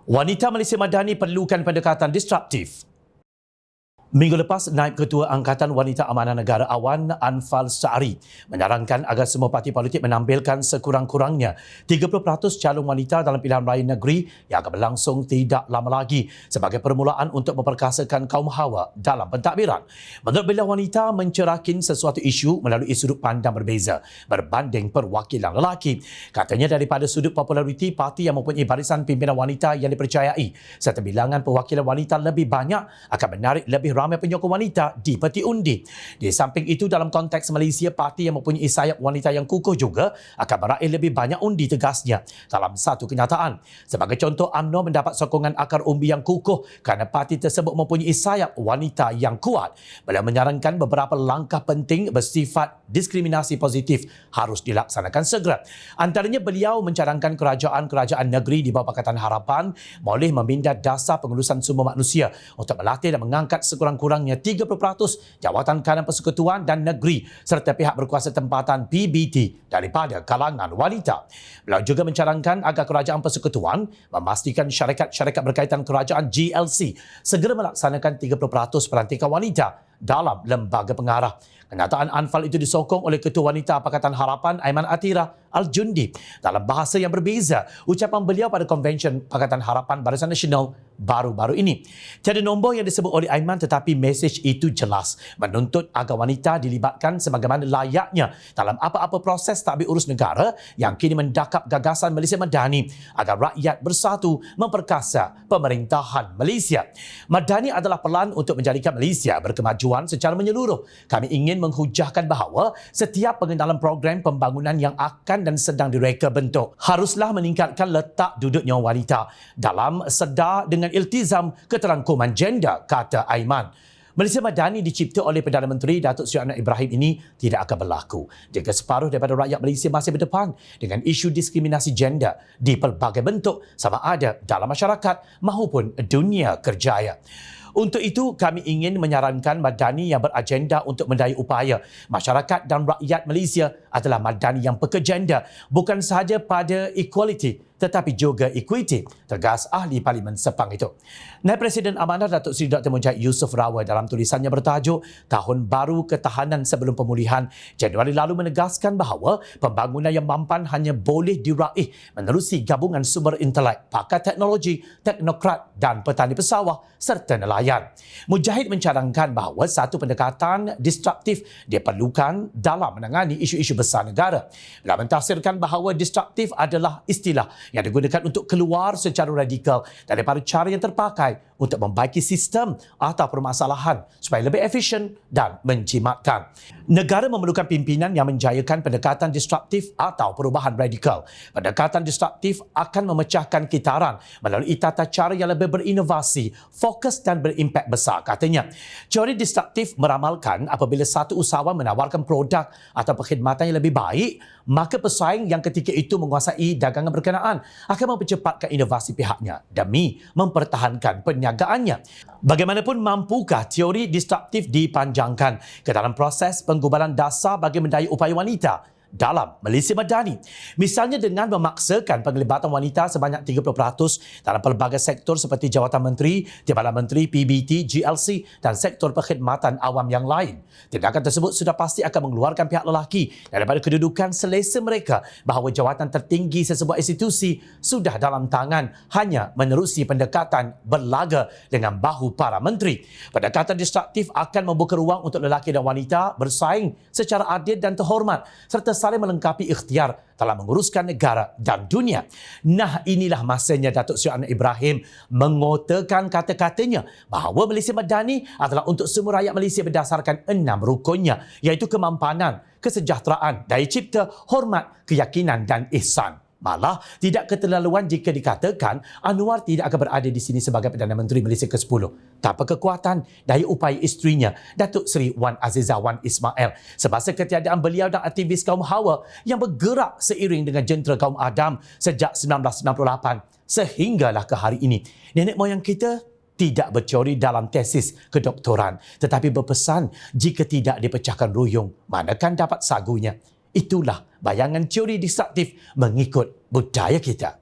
Wanita Malaysia Madani perlukan pendekatan disruptif. Minggu lepas, Naib Ketua Angkatan Wanita Amanah Negara AWAN, Anfal Sa'ari, menyarankan agar semua parti politik menampilkan sekurang-kurangnya 30% calon wanita dalam pilihan raya negeri yang akan berlangsung tidak lama lagi sebagai permulaan untuk memperkasakan kaum hawa dalam pentadbiran. Menurut beliau, wanita mencerahkan sesuatu isu melalui sudut pandang berbeza berbanding perwakilan lelaki. Katanya daripada sudut populariti, parti yang mempunyai barisan pimpinan wanita yang dipercayai serta bilangan perwakilan wanita lebih banyak akan menarik lebih ramai penyokong wanita di peti undi. Di samping itu, dalam konteks Malaysia, parti yang mempunyai sayap wanita yang kukuh juga akan meraih lebih banyak undi, tegasnya dalam satu kenyataan. Sebagai contoh, UMNO mendapat sokongan akar umbi yang kukuh kerana parti tersebut mempunyai sayap wanita yang kuat. Beliau menyarankan beberapa langkah penting bersifat diskriminasi positif harus dilaksanakan segera. Antaranya, beliau mencadangkan kerajaan-kerajaan negeri di bawah Pakatan Harapan boleh meminda dasar pengurusan sumber manusia untuk melatih dan mengangkat sekurang-kurangnya 30% jawatan kanan persekutuan dan negeri serta pihak berkuasa tempatan PBT daripada kalangan wanita. Beliau juga mencadangkan agar kerajaan persekutuan memastikan syarikat-syarikat berkaitan kerajaan GLC segera melaksanakan 30% pelantikan wanita dalam lembaga pengarah. Kenyataan Anfal itu disokong oleh Ketua Wanita Pakatan Harapan Aiman Atira Al-Jundi. Dalam bahasa yang berbeza, ucapan beliau pada konvensyen Pakatan Harapan Barisan Nasional baru-baru ini. Tiada nombor yang disebut oleh Aiman, tetapi mesej itu jelas menuntut agar wanita dilibatkan sebagaimana layaknya dalam apa-apa proses tadbir urus negara yang kini mendakap gagasan Malaysia Madani agar rakyat bersatu memperkasa pemerintahan Malaysia. Madani adalah pelan untuk menjadikan Malaysia berkemajuan secara menyeluruh. Kami ingin menghujahkan bahawa setiap pengenalan program pembangunan yang akan dan sedang direka bentuk haruslah meningkatkan letak duduknya wanita dalam sedar dengan iltizam keterangkuman gender, kata Aiman. Malaysia Madani dicipta oleh Perdana Menteri Datuk Seri Anwar Ibrahim ini tidak akan berlaku jika separuh daripada rakyat Malaysia masih berdepan dengan isu diskriminasi gender di pelbagai bentuk sama ada dalam masyarakat maupun dunia kerjaya. Untuk itu, kami ingin menyarankan Madani yang beragenda untuk mendaya upaya masyarakat dan rakyat Malaysia adalah Madani yang berkegenda bukan sahaja pada equality tetapi juga equity, tegas ahli Parlimen Sepang itu. Naib Presiden Amanah Datuk Seri Dr. Mujahid Yusof Rawal dalam tulisannya bertajuk Tahun Baru Ketahanan Sebelum Pemulihan Januari lalu menegaskan bahawa pembangunan yang mampan hanya boleh diraih menerusi gabungan sumber intelek, pakar teknologi, teknokrat dan petani pesawah serta nelayan. Mujahid mencadangkan bahawa satu pendekatan disruptif diperlukan dalam menangani isu-isu besar negara. Beliau mentafsirkan bahawa disruptif adalah istilah yang digunakan untuk keluar secara radikal daripada cara yang terpakai untuk membaiki sistem atau permasalahan supaya lebih efisien dan menjimatkan. Negara memerlukan pimpinan yang menjayakan pendekatan disruptif atau perubahan radikal. Pendekatan disruptif akan memecahkan kitaran melalui tata cara yang lebih berinovasi, fokus dan berimpak besar, katanya. Teori disruptif meramalkan apabila satu usahawan menawarkan produk atau perkhidmatan yang lebih baik, maka pesaing yang ketika itu menguasai dagangan berkenaan akan mempercepatkan inovasi pihaknya demi mempertahankan perniagaannya. Bagaimanapun, mampukah teori disruptif dipanjangkan ke dalam proses penggubalan dasar bagi mendaya upaya wanita dalam Malaysia Madani? Misalnya dengan memaksakan penglibatan wanita sebanyak 30% dalam pelbagai sektor seperti jawatan menteri, timbalan menteri, PBT, GLC dan sektor perkhidmatan awam yang lain. Tindakan tersebut sudah pasti akan mengeluarkan pihak lelaki daripada kedudukan selesa mereka bahawa jawatan tertinggi sesebuah institusi sudah dalam tangan hanya menerusi pendekatan berlaga dengan bahu para menteri. Pendekatan disruptif akan membuka ruang untuk lelaki dan wanita bersaing secara adil dan terhormat serta saling melengkapi ikhtiar dalam menguruskan negara dan dunia. Nah, inilah masanya Datuk Seri Anwar Ibrahim mengotakan kata-katanya bahawa Malaysia Madani adalah untuk semua rakyat Malaysia berdasarkan 6 rukunnya, iaitu kemampanan, kesejahteraan, daya cipta, hormat, keyakinan dan ihsan. Malah, tidak keterlaluan jika dikatakan Anwar tidak akan berada di sini sebagai Perdana Menteri Malaysia ke-10 tanpa kekuatan daya upaya isterinya, Datuk Seri Wan Azizah Wan Ismail, semasa ketiadaan beliau dan aktivis kaum hawa yang bergerak seiring dengan jentera kaum Adam sejak 1998 sehinggalah ke hari ini. Nenek moyang kita tidak berteori dalam tesis kedoktoran tetapi berpesan jika tidak dipecahkan ruyung, manakan dapat sagunya. Itulah bayangan teori disruptif mengikut budaya kita.